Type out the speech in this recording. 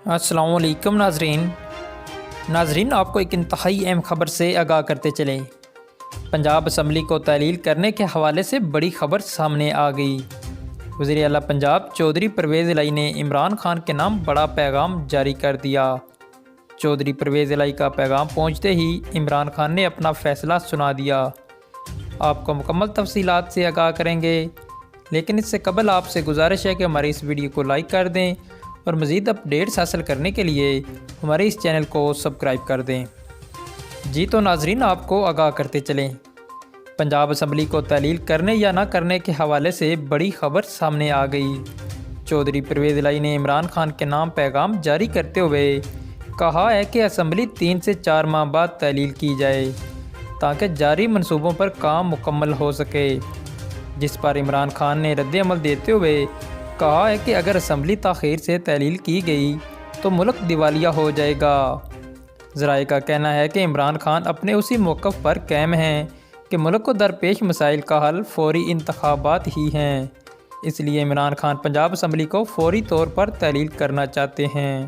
السلام علیکم ناظرین آپ کو ایک انتہائی اہم خبر سے آگاہ کرتے چلیں۔ پنجاب اسمبلی کو تعلیل کرنے کے حوالے سے بڑی خبر سامنے آ گئی۔ وزیر اعلیٰ پنجاب چودھری پرویز الہی نے عمران خان کے نام بڑا پیغام جاری کر دیا۔ چودھری پرویز الہی کا پیغام پہنچتے ہی عمران خان نے اپنا فیصلہ سنا دیا۔ آپ کو مکمل تفصیلات سے آگاہ کریں گے، لیکن اس سے قبل آپ سے گزارش ہے کہ ہماری اس ویڈیو کو لائک کر دیں اور مزید اپڈیٹس حاصل کرنے کے لیے ہمارے اس چینل کو سبسکرائب کر دیں۔ جی تو ناظرین آپ کو آگاہ کرتے چلیں، پنجاب اسمبلی کو تعلیل کرنے یا نہ کرنے کے حوالے سے بڑی خبر سامنے آ گئی۔ چودھری پرویز الہی نے عمران خان کے نام پیغام جاری کرتے ہوئے کہا ہے کہ اسمبلی 3 سے 4 ماہ بعد تعلیل کی جائے تاکہ جاری منصوبوں پر کام مکمل ہو سکے، جس پر عمران خان نے رد عمل دیتے ہوئے کہا ہے کہ اگر اسمبلی تاخیر سے تعلیل کی گئی تو ملک دیوالیہ ہو جائے گا۔ ذرائع کا کہنا ہے کہ عمران خان اپنے اسی موقف پر قائم ہیں کہ ملک کو درپیش مسائل کا حل فوری انتخابات ہی ہیں، اس لیے عمران خان پنجاب اسمبلی کو فوری طور پر تعلیل کرنا چاہتے ہیں۔